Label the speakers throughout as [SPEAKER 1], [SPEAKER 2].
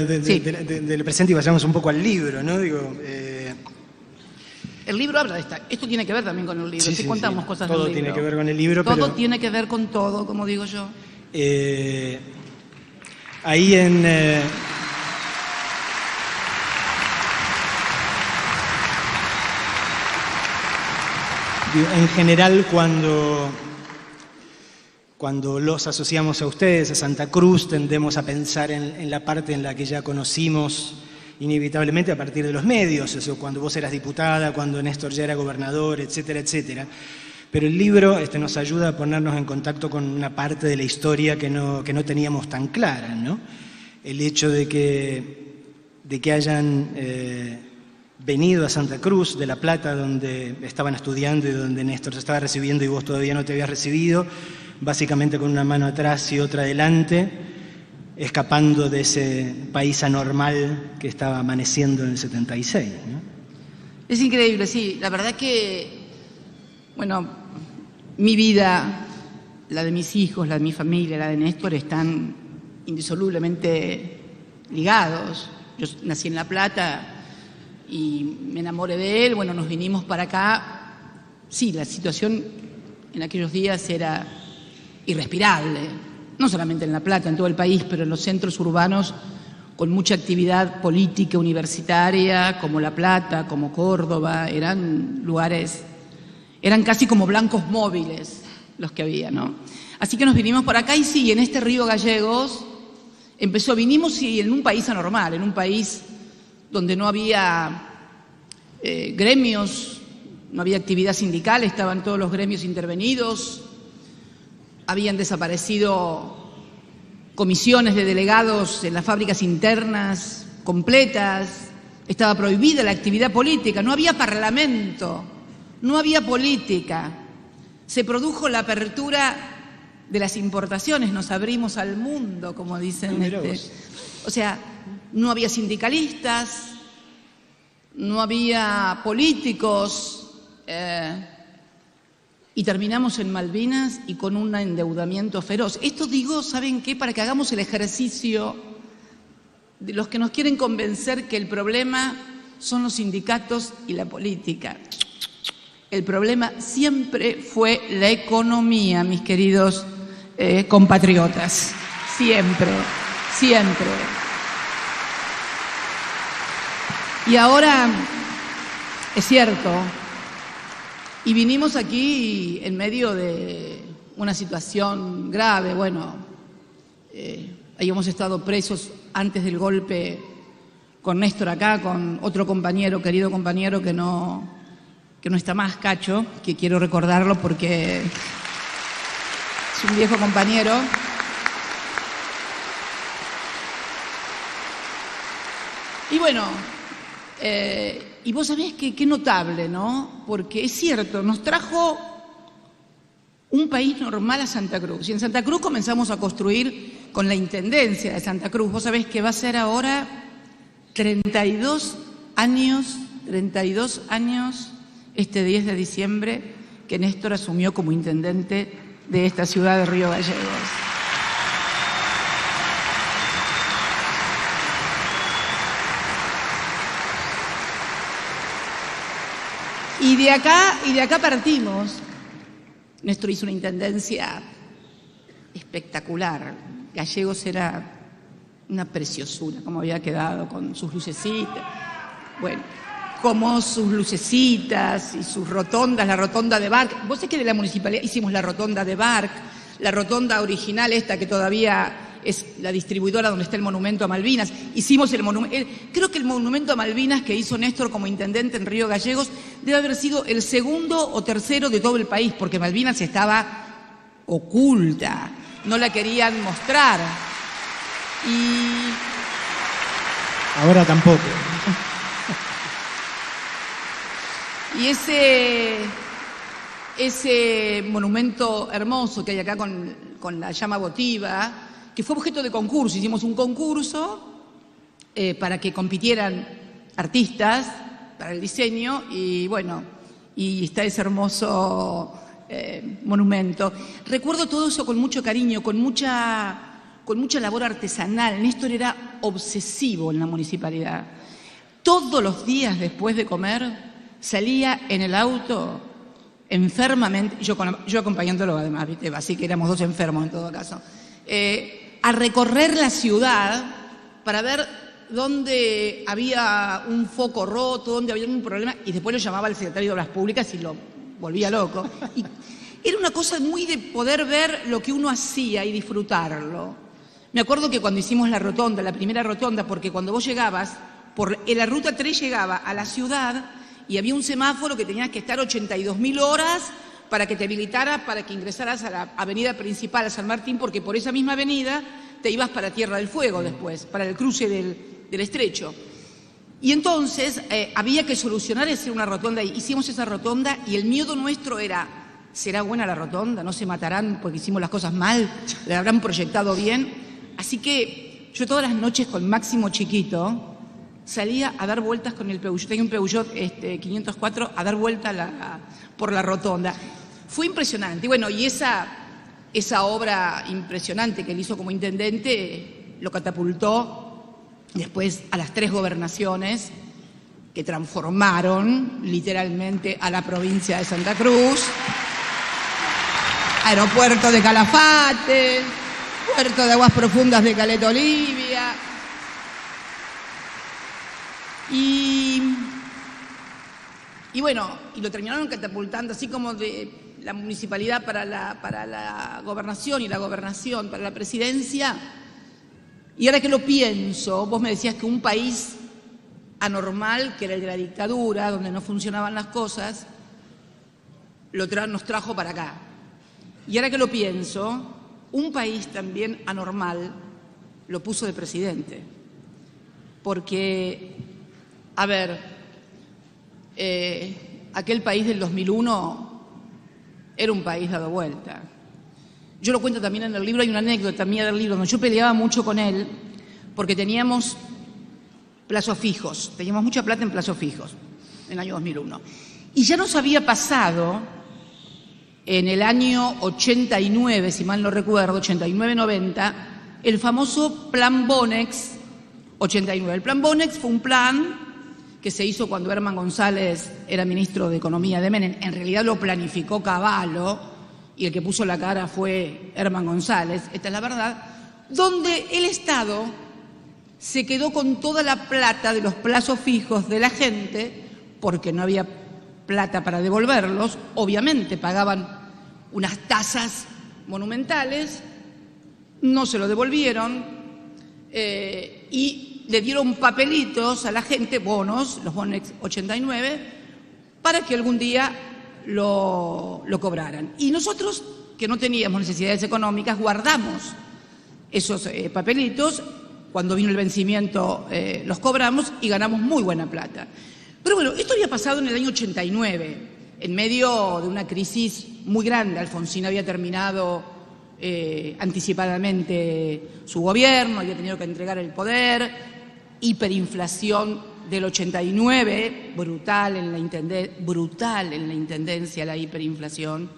[SPEAKER 1] del presente y vayamos un poco al libro, ¿no? Digo,
[SPEAKER 2] el libro habla de esto tiene que ver también con el libro.
[SPEAKER 1] Sí,
[SPEAKER 2] si
[SPEAKER 1] sí,
[SPEAKER 2] contamos
[SPEAKER 1] sí.
[SPEAKER 2] cosas
[SPEAKER 1] Todo
[SPEAKER 2] del libro.
[SPEAKER 1] tiene que ver con el libro,
[SPEAKER 2] todo
[SPEAKER 1] pero
[SPEAKER 2] tiene que ver con todo, como digo yo.
[SPEAKER 1] Ahí en general, cuando los asociamos a ustedes, a Santa Cruz, tendemos a pensar en la parte en la que ya conocimos inevitablemente a partir de los medios, eso, cuando vos eras diputada, cuando Néstor ya era gobernador, etcétera, etcétera. Pero el libro nos ayuda a ponernos en contacto con una parte de la historia que no teníamos tan clara, ¿no? El hecho de que hayan venido a Santa Cruz de La Plata, donde estaban estudiando y donde Néstor se estaba recibiendo y vos todavía no te habías recibido, básicamente con una mano atrás y otra adelante, escapando de ese país anormal que estaba amaneciendo en el 76, ¿no?
[SPEAKER 2] Es increíble, sí. La verdad que, bueno, mi vida, la de mis hijos, la de mi familia, la de Néstor, están indisolublemente ligados. Yo nací en La Plata y me enamoré de él. Bueno, nos vinimos para acá. Sí, la situación en aquellos días era irrespirable, no solamente en La Plata, en todo el país, pero en los centros urbanos con mucha actividad política universitaria, como La Plata, como Córdoba, eran lugares, eran casi como blancos móviles los que había, ¿no? Así que nos vinimos por acá y sí, en este Río Gallegos vinimos y en un país anormal, en un país donde no había gremios, no había actividad sindical, estaban todos los gremios intervenidos, habían desaparecido comisiones de delegados en las fábricas internas completas, estaba prohibida la actividad política, no había parlamento, no había política. Se produjo la apertura de las importaciones, nos abrimos al mundo, como dicen. O sea, no había sindicalistas, no había políticos, y terminamos en Malvinas y con un endeudamiento feroz. Esto digo, ¿saben qué? Para que hagamos el ejercicio de los que nos quieren convencer que el problema son los sindicatos y la política. El problema siempre fue la economía, mis queridos compatriotas. Siempre, siempre. Y ahora, es cierto, y vinimos aquí en medio de una situación grave. Bueno, habíamos estado presos antes del golpe con Néstor acá, con otro compañero, querido compañero que no está más, Cacho, que quiero recordarlo porque es un viejo compañero. Y bueno, y vos sabés que qué notable, ¿no? Porque es cierto, nos trajo un país normal a Santa Cruz. Y en Santa Cruz comenzamos a construir con la Intendencia de Santa Cruz. Vos sabés que va a ser ahora 32 años, este 10 de diciembre, que Néstor asumió como intendente de esta ciudad de Río Gallegos. Y de acá partimos. Néstor hizo una intendencia espectacular. Gallegos era una preciosura, como había quedado con sus lucecitas. Bueno, como sus lucecitas y sus rotondas, la rotonda de Barc. Vos sabés que de la municipalidad hicimos la rotonda de Barc, la rotonda original esta que todavía es la distribuidora donde está el monumento a Malvinas. Hicimos el monumento, creo que el monumento a Malvinas que hizo Néstor como intendente en Río Gallegos debe haber sido el segundo o tercero de todo el país, porque Malvinas estaba oculta, no la querían mostrar. Y
[SPEAKER 1] ahora tampoco.
[SPEAKER 2] Y ese monumento hermoso que hay acá con la llama votiva, que fue objeto de concurso, hicimos un concurso para que compitieran artistas para el diseño y bueno, y está ese hermoso monumento. Recuerdo todo eso con mucho cariño, con mucha con mucha labor artesanal. Néstor era obsesivo en la municipalidad. Todos los días después de comer salía en el auto enfermamente, yo acompañándolo además, ¿viste? Así que éramos dos enfermos en todo caso, a recorrer la ciudad para ver dónde había un foco roto, dónde había un problema, y después lo llamaba al secretario de Obras Públicas y lo volvía loco. Y era una cosa muy de poder ver lo que uno hacía y disfrutarlo. Me acuerdo que cuando hicimos la rotonda, la primera rotonda, porque cuando vos llegabas, en la ruta 3 llegaba a la ciudad y había un semáforo que tenías que estar 82.000 horas para que te habilitara, para que ingresaras a la avenida principal, a San Martín, porque por esa misma avenida te ibas para Tierra del Fuego después, para el cruce del estrecho. Y entonces había que solucionar hacer una rotonda. Hicimos esa rotonda y el miedo nuestro era, ¿será buena la rotonda? ¿No se matarán porque hicimos las cosas mal? ¿La habrán proyectado bien? Así que yo todas las noches con Máximo chiquito salía a dar vueltas con el Peugeot, tenía un Peugeot 504, a dar vueltas por la rotonda. Fue impresionante. Y bueno, y esa obra impresionante que él hizo como intendente lo catapultó después a las 3 gobernaciones que transformaron literalmente a la provincia de Santa Cruz. Aeropuerto de Calafate, Puerto de Aguas Profundas de Caleta Olivia. Y bueno, y lo terminaron catapultando, así como de la municipalidad para la gobernación y la gobernación para la presidencia. Y ahora que lo pienso, vos me decías que un país anormal, que era el de la dictadura, donde no funcionaban las cosas, nos trajo para acá. Y ahora que lo pienso, un país también anormal lo puso de presidente. Porque, a ver, aquel país del 2001 era un país dado vuelta. Yo lo cuento también en el libro, hay una anécdota mía del libro, donde yo peleaba mucho con él porque teníamos plazos fijos, teníamos mucha plata en plazos fijos en el año 2001. Y ya nos había pasado en el año 89, si mal no recuerdo, 89-90, el famoso Plan Bonex 89. El Plan Bonex fue un plan que se hizo cuando Herman González era ministro de Economía de Menem. En realidad lo planificó Cavallo y el que puso la cara fue Herman González, esta es la verdad, donde el Estado se quedó con toda la plata de los plazos fijos de la gente porque no había plata para devolverlos, obviamente pagaban unas tasas monumentales, no se lo devolvieron y le dieron papelitos a la gente, bonos, los Bonex 89, para que algún día lo cobraran. Y nosotros, que no teníamos necesidades económicas, guardamos esos papelitos. Cuando vino el vencimiento los cobramos y ganamos muy buena plata. Pero bueno, esto había pasado en el año 89, en medio de una crisis muy grande. Alfonsín había terminado anticipadamente su gobierno, había tenido que entregar el poder, hiperinflación del 89, brutal en la intendencia la hiperinflación.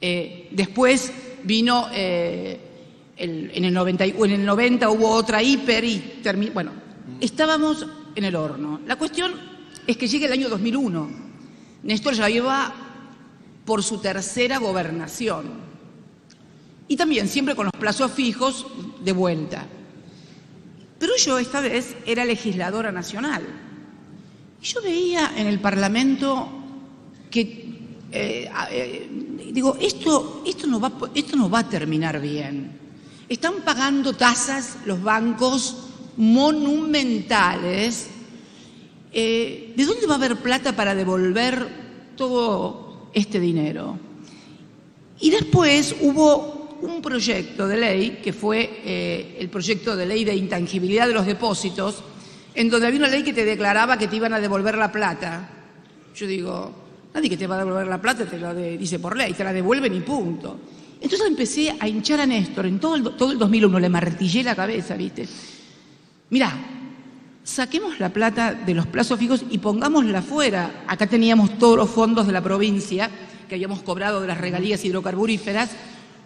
[SPEAKER 2] Después vino en el 90 hubo otra hiper y terminó. Bueno, estábamos en el horno. La cuestión es que llega el año 2001. Néstor ya iba por su tercera gobernación. Y también siempre con los plazos fijos de vuelta. Pero yo esta vez era legisladora nacional. Y yo veía en el Parlamento que, digo, esto no va a terminar bien. Están pagando tasas los bancos monumentales. ¿De dónde va a haber plata para devolver todo este dinero? Y después hubo un proyecto de ley, que fue el proyecto de ley de intangibilidad de los depósitos, en donde había una ley que te declaraba que te iban a devolver la plata. Yo digo, nadie que te va a devolver la plata te lo dice por ley, te la devuelven y punto. Entonces empecé a hinchar a Néstor, en todo el 2001 le martillé la cabeza, ¿viste? Mirá, saquemos la plata de los plazos fijos y pongámosla afuera. Acá teníamos todos los fondos de la provincia que habíamos cobrado de las regalías hidrocarburíferas,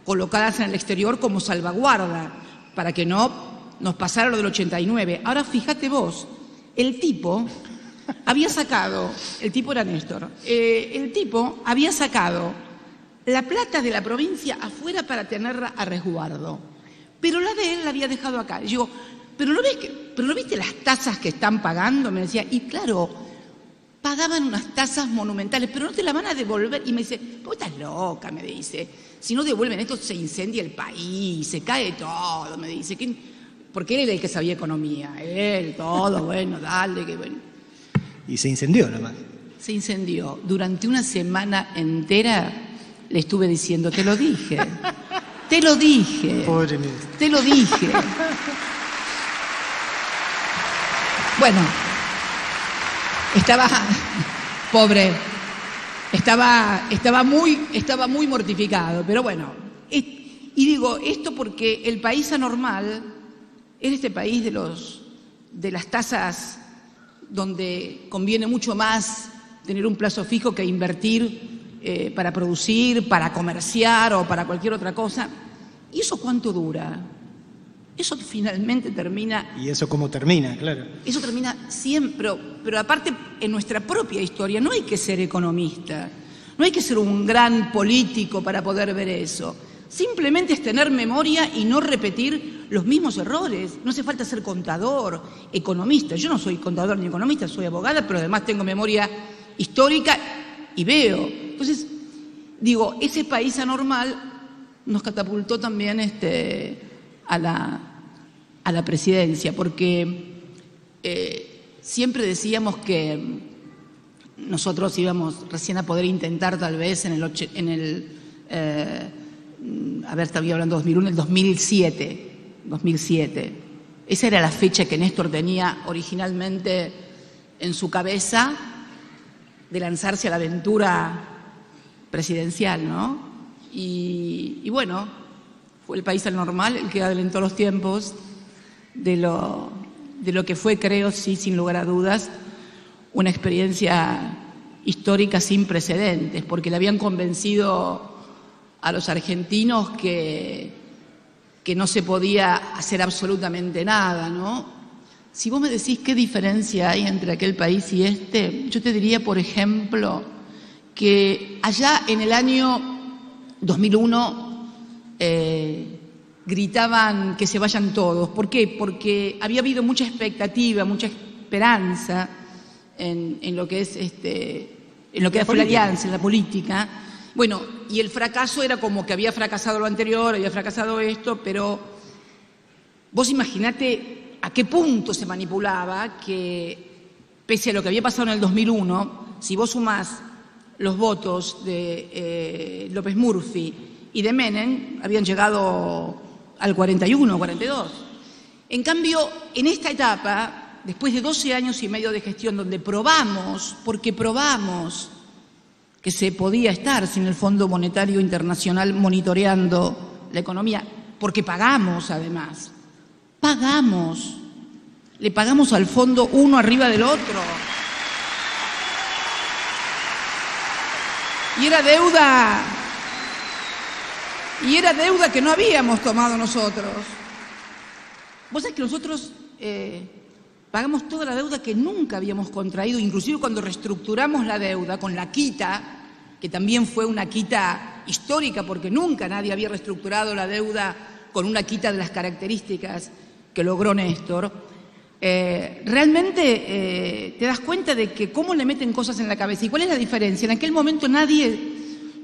[SPEAKER 2] colocadas en el exterior como salvaguarda. para que no nos pasara lo del 89. Ahora fíjate vos, el tipo había sacado, el tipo era Néstor, el tipo había sacado la plata de la provincia afuera para tenerla a resguardo, pero la de él la había dejado acá. Y yo digo, ¿pero no viste las tasas que están pagando? Me decía, y claro, pagaban unas tasas monumentales, pero no te la van a devolver. Y me dice, vos estás loca, me dice, si no devuelven esto se incendia el país, se cae todo, me dice, porque él era el que sabía economía, él, todo, bueno, dale, que bueno.
[SPEAKER 1] Y se incendió nomás.
[SPEAKER 2] Se incendió. Durante una semana entera le estuve diciendo, te lo dije, te lo dije,
[SPEAKER 1] Pobre ministro.
[SPEAKER 2] te lo dije. Bueno, estaba, pobre, estaba muy mortificado, pero bueno, y digo esto porque el país anormal es este país de las tasas donde conviene mucho más tener un plazo fijo que invertir para producir, para comerciar o para cualquier otra cosa. ¿Y eso cuánto dura? Eso finalmente termina...
[SPEAKER 1] ¿Y eso cómo termina? Claro.
[SPEAKER 2] Eso termina siempre, pero aparte en nuestra propia historia no hay que ser economista, no hay que ser un gran político para poder ver eso. Simplemente es tener memoria y no repetir los mismos errores. No hace falta ser contador, economista. Yo no soy contador ni economista, soy abogada, pero además tengo memoria histórica y veo. Entonces, digo, ese país anormal nos catapultó también a la presidencia, porque siempre decíamos que nosotros íbamos recién a poder intentar tal vez en el estaba hablando de 2001, el 2007. Esa era la fecha que Néstor tenía originalmente en su cabeza de lanzarse a la aventura presidencial, ¿no? Y bueno, fue el país anormal el que adelantó los tiempos de lo que fue, creo, sí, sin lugar a dudas, una experiencia histórica sin precedentes, porque le habían convencido a los argentinos que no se podía hacer absolutamente nada, ¿no? Si vos me decís qué diferencia hay entre aquel país y este, yo te diría, por ejemplo, que allá en el año 2001 gritaban que se vayan todos. ¿Por qué? Porque había habido mucha expectativa, mucha esperanza en lo que es en lo que fue la alianza, en la política. Bueno, y el fracaso era como que había fracasado lo anterior, había fracasado esto, pero vos imaginate a qué punto se manipulaba que, pese a lo que había pasado en el 2001, si vos sumás los votos de López Murphy y de Menem, habían llegado al 41, 42. En cambio, en esta etapa, después de 12 años y medio de gestión, donde probamos, porque probamos que se podía estar sin el Fondo Monetario Internacional monitoreando la economía, porque pagamos además, le pagamos al fondo uno arriba del otro. Y era deuda que no habíamos tomado nosotros. Vos sabés que nosotros pagamos toda la deuda que nunca habíamos contraído, inclusive cuando reestructuramos la deuda con la quita, que también fue una quita histórica porque nunca nadie había reestructurado la deuda con una quita de las características que logró Néstor. Realmente te das cuenta de que cómo le meten cosas en la cabeza. ¿Y cuál es la diferencia? En aquel momento yo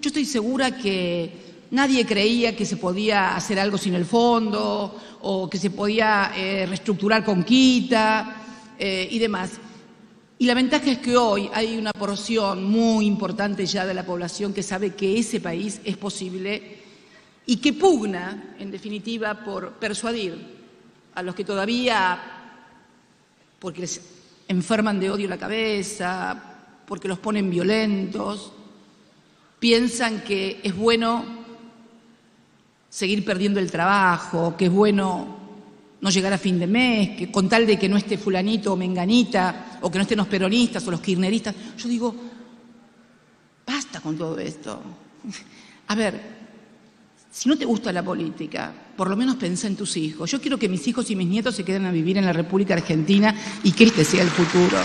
[SPEAKER 2] estoy segura que nadie creía que se podía hacer algo sin el fondo o que se podía reestructurar con quita y demás. Y la ventaja es que hoy hay una porción muy importante ya de la población que sabe que ese país es posible y que pugna, en definitiva, por persuadir a los que todavía, porque les enferman de odio la cabeza, porque los ponen violentos, piensan que es bueno seguir perdiendo el trabajo, que es bueno no llegar a fin de mes, que con tal de que no esté fulanito o menganita, o que no estén los peronistas o los kirchneristas. Yo digo, basta con todo esto. A ver, Si no te gusta la política, por lo menos pensá en tus hijos. Yo quiero que mis hijos y mis nietos se queden a vivir en la República Argentina y que este sea el futuro.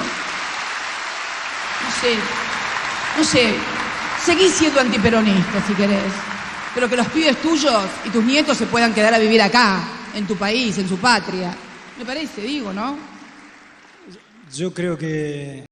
[SPEAKER 2] No sé, seguí siendo antiperonista si querés, pero que los pibes tuyos y tus nietos se puedan quedar a vivir acá, en tu país, en su patria. Me parece, digo, ¿no?
[SPEAKER 1] Yo creo que